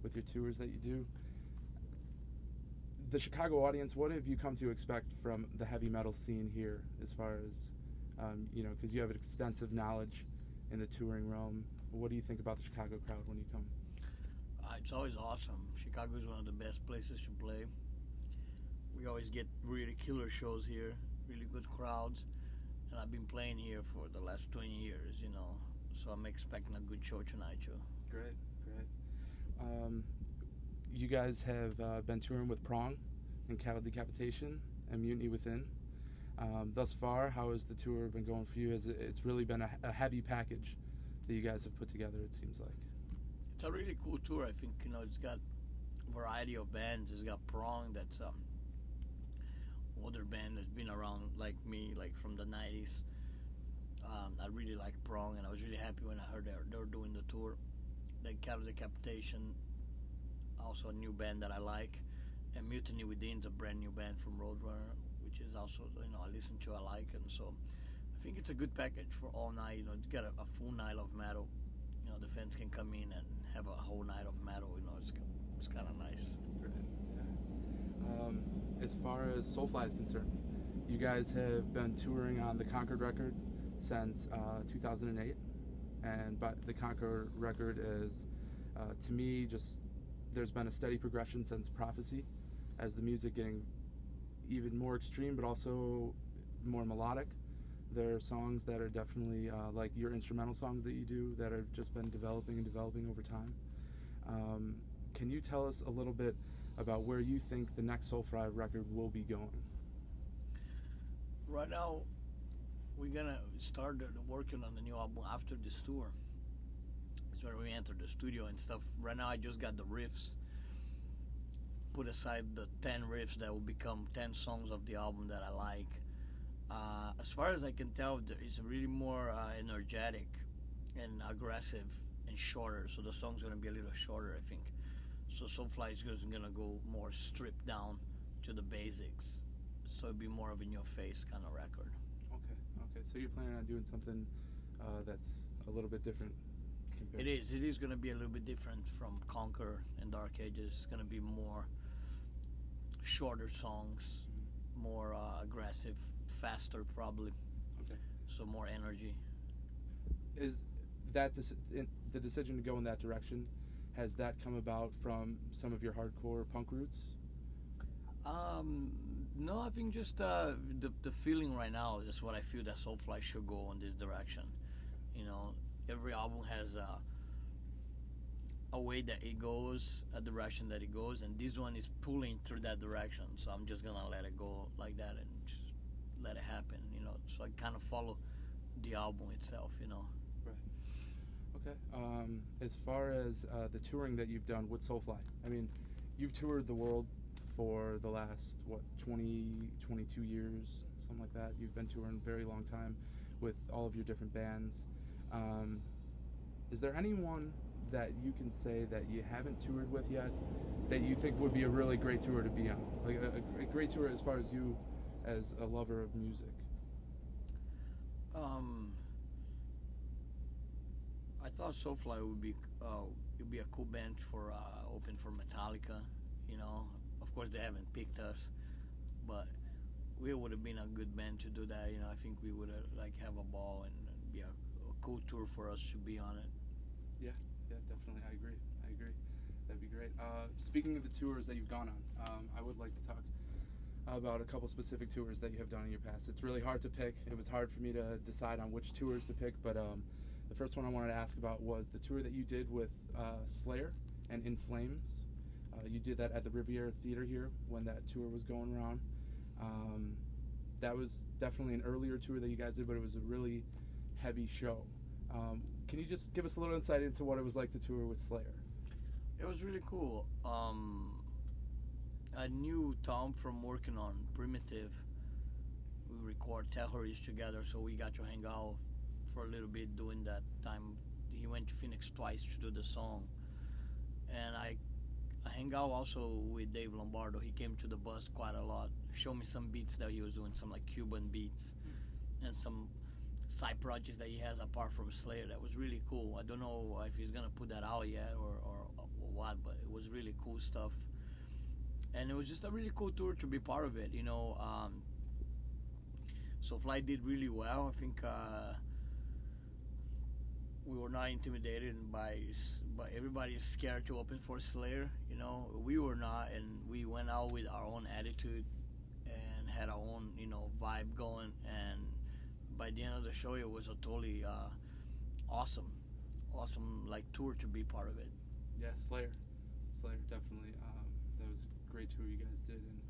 with your tours that you do. The Chicago audience, what have you come to expect from the heavy metal scene here, as far as, because you have extensive knowledge in the touring realm? What do you think about the Chicago crowd when you come? It's always awesome. Chicago is one of the best places to play. We always get really killer shows here, really good crowds, and I've been playing here for the last 20 years, so I'm expecting a good show tonight, too. Great. You guys have been touring with Prong and Cattle Decapitation and Mutiny Within. Thus far, how has the tour been going for you? It's really been a heavy package that you guys have put together, it seems like. It's a really cool tour. I think, it's got a variety of bands. It's got Prong, that's older band that's been around like me, like from the 90s. I really like Prong, and I was really happy when I heard they were doing the tour. Then Cattle Decapitation, also a new band that I like, and Mutiny Within is a brand new band from Roadrunner, which is also, I listen to, I like, and so I think it's a good package for all night. You get a full night of metal. The fans can come in and have a whole night of metal. It's kind of nice. Yeah. As far as Soulfly is concerned, you guys have been touring on the Concord record since 2008, and the Concord record is, to me, just there's been a steady progression since Prophecy, as the music getting even more extreme, but also more melodic. There are songs that are definitely like your instrumental songs that you do that have just been developing over time. Can you tell us a little bit about where you think the next Soulfly record will be going? Right now, we're gonna start working on the new album after this tour. That's where we enter the studio and stuff. Right now, I just got the riffs. Put aside the 10 riffs that will become 10 songs of the album that I like. As far as I can tell, it's really more energetic and aggressive and shorter. So the song's gonna be a little shorter, I think. So Soulfly is just gonna go more stripped down to the basics. So it'll be more of a in-your-face kind of record. Okay. So you're planning on doing something that's a little bit different. It is going to be a little bit different from Conquer and Dark Ages. It's going to be more shorter songs, more aggressive, faster probably. Okay. So more energy. Is that the decision to go in that direction? Has that come about from some of your hardcore punk roots? No, I think just the feeling right now is what I feel that Soulfly should go in this direction. Every album has a way that it goes, a direction that it goes, and this one is pulling through that direction. So I'm just gonna let it go like that and just let it happen. So I kind of follow the album itself. Right. Okay. As far as the touring that you've done with Soulfly, I mean, you've toured the world for the last 22 years, something like that. You've been touring a very long time with all of your different bands. Is there anyone that you can say that you haven't toured with yet that you think would be a really great tour to be on, like a great tour as far as you as a lover of music? I thought Soulfly would be a cool band for open for Metallica. Of course they haven't picked us, but we would have been a good band to do that. I think we would have a ball and be a cool tour for us to be on it. Yeah, definitely. I agree. That'd be great. Speaking of the tours that you've gone on, I would like to talk about a couple specific tours that you have done in your past. It's really hard to pick. It was hard for me to decide on which tours to pick, but the first one I wanted to ask about was the tour that you did with Slayer and In Flames. You did that at the Riviera Theater here when that tour was going around. That was definitely an earlier tour that you guys did, but it was a really heavy show. Can you just give us a little insight into what it was like to tour with Slayer? It was really cool. I knew Tom from working on Primitive. We record Terrorist together, so we got to hang out for a little bit during that time. He went to Phoenix twice to do the song. And I hang out also with Dave Lombardo. He came to the bus quite a lot, showed me some beats that he was doing, some like Cuban beats, and some side projects that he has apart from Slayer. That was really cool. I don't know if he's gonna put that out yet or what, but it was really cool stuff. And it was just a really cool tour to be part of it, you know. So Fly did really well. I think we were not intimidated by everybody is scared to open for Slayer. You know, we were not, and we went out with our own attitude and had our own, you know, vibe going. And by the end of the show, it was a totally awesome like tour to be part of it. Yeah, Slayer definitely. That was a great tour you guys did, and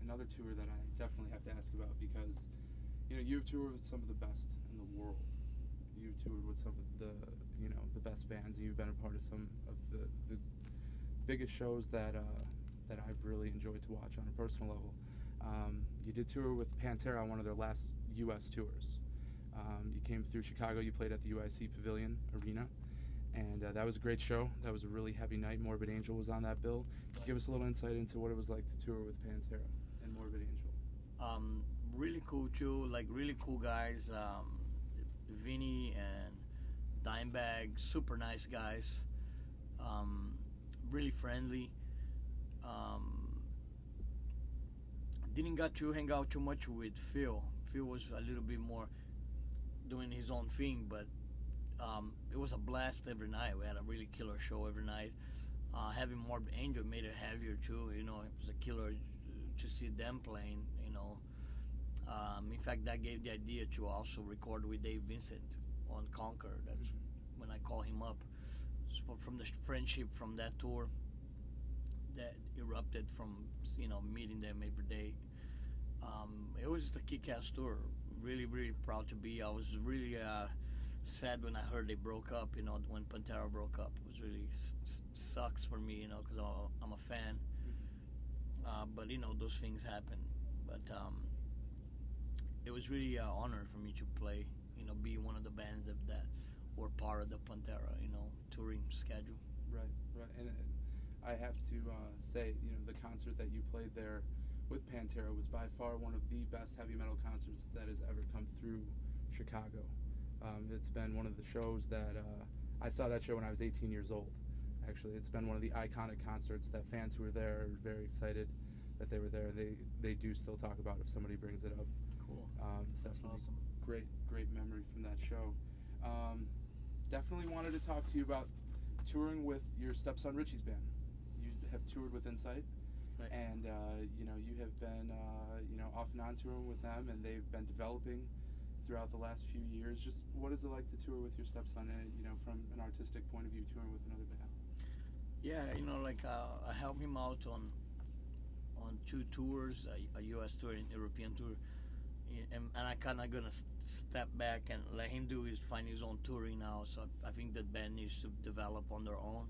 another tour that I definitely have to ask about, because you know you've toured with some of the best in the world. You've toured with some of the the best bands, and you've been a part of some of the biggest shows that I've really enjoyed to watch on a personal level. You did tour with Pantera on one of their last U.S. tours. You came through Chicago. You played at the UIC Pavilion Arena, and that was a great show. That was a really heavy night. Morbid Angel was on that bill. Can you give us a little insight into what it was like to tour with Pantera and Morbid Angel? Really cool too. Like really cool guys. Vinny and Dimebag, super nice guys. Really friendly. Didn't got to hang out too much with Phil. Phil was a little bit more doing his own thing, but it was a blast every night. We had a really killer show every night. Having Morbid Angel made it heavier too. You know, it was a killer to see them playing. You know, in fact, that gave the idea to also record with Dave Vincent on Conquer. That's when I called him up. So from the friendship from that tour that erupted from meeting them every day. It was just a kick-ass tour. Really, really proud to be. I was really sad when I heard they broke up. You know, when Pantera broke up, it was really sucks for me. You know, because I'm a fan. But you know, those things happen. But it was really an honor for me to play. You know, be one of the bands that were part of the Pantera, touring schedule. Right. And I have to say, the concert that you played there with Pantera was by far one of the best heavy metal concerts that has ever come through Chicago. It's been one of the shows that I saw that show when I was 18 years old. Actually, it's been one of the iconic concerts that fans who were there are very excited that they were there. They do still talk about if somebody brings it up. Cool. It's definitely awesome. Great memory from that show. Definitely wanted to talk to you about touring with your stepson Richie's band. You have toured with Insight, right. And you have been off and on touring with them, and they've been developing throughout the last few years. Just what is it like to tour with your stepson, and from an artistic point of view, touring with another band? Yeah, I helped him out on 2 tours, a U.S. tour and European tour, and I kind of gonna step back and let him find his own touring now. So I think that band needs to develop on their own,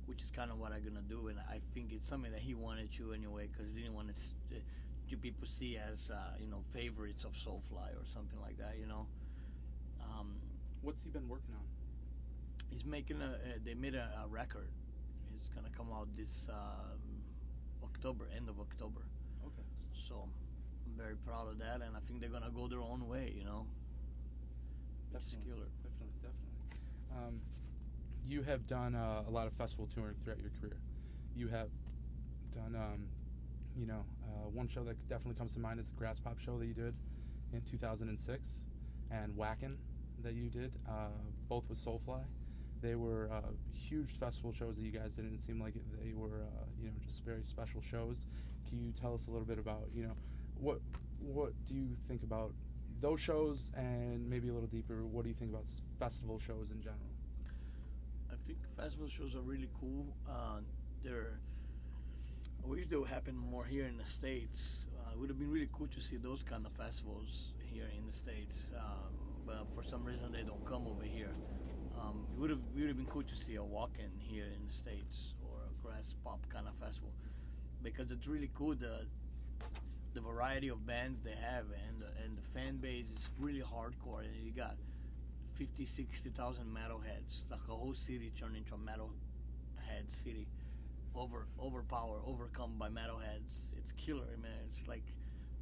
which is kind of what I'm gonna do. And I think it's something that he wanted to anyway, because he didn't want to people see as favorites of Soulfly or something like that. What's he been working on? He's making they made a record. It's gonna come out this end of October. Okay. So I'm very proud of that, and I think they're gonna go their own way. Which is killer. Definitely. You have done a lot of festival touring throughout your career. You have done, one show that definitely comes to mind is the Grass Pop show that you did in 2006, and Whackin' that you did, both with Soulfly. They were huge festival shows that you guys did, and it seemed like they were, just very special shows. Can you tell us a little bit about, what do you think about those shows, and maybe a little deeper, what do you think about festival shows in general? I think festival shows are really cool. I wish they would happen more here in the States. It would have been really cool to see those kind of festivals here in the States, but for some reason they don't come over here. It would have been cool to see a walk-in here in the States, or a Grass Pop kind of festival, because it's really cool the variety of bands they have, and the fan base is really hardcore, and you got 50,000-60,000 metalheads, like a whole city turned into a metalhead city, overcome by metalheads. It's killer, man. It's like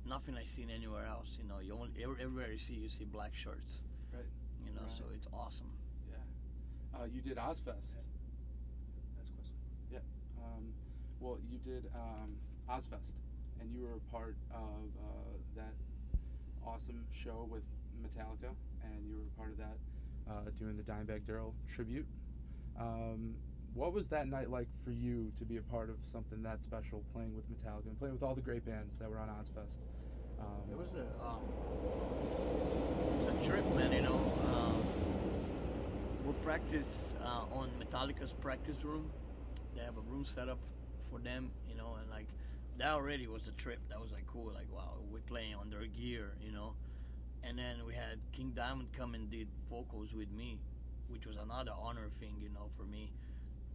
nothing I've seen anywhere else. Everywhere you see black shirts. Right. So it's awesome. Yeah. You did Ozfest. That's question. Well, you did Ozfest, and you were a part of that awesome show with Metallica, and you were a part of that doing the Dimebag Darrell tribute. What was that night like for you to be a part of something that special, playing with Metallica and playing with all the great bands that were on Ozfest? It was a trip, man. You know, we'll practice on Metallica's practice room. They have a room set up for them, you know, and like that already was a trip. That was like cool. Like, wow, we're playing on their gear, you know. And then we had King Diamond come and did vocals with me, which was another honor thing, you know, for me.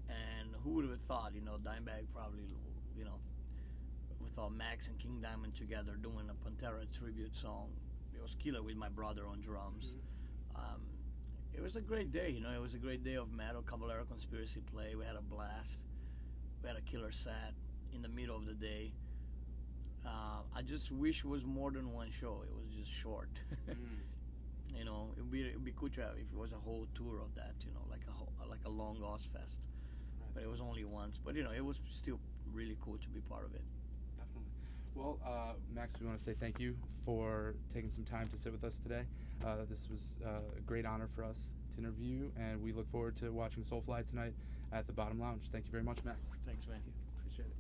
And who would have thought, you know, Dimebag probably, you know, with Max and King Diamond together doing a Pantera tribute song. It was killer with my brother on drums. Mm-hmm. It was a great day, you know. It was a great day of metal. Cavalera Conspiracy play. We had a blast. We had a killer set in the middle of the day. I just wish it was more than one show. It was just short. You know, it'd be cool to have if it was a whole tour of that. You know, like a long Ozfest. Right. But it was only once. But you know, it was still really cool to be part of it. Definitely. Well, Max, we want to say thank you for taking some time to sit with us today. This was a great honor for us to interview you, and we look forward to watching Soulfly tonight at the Bottom Lounge. Thank you very much, Max. Thanks, man. Thank you. Appreciate it.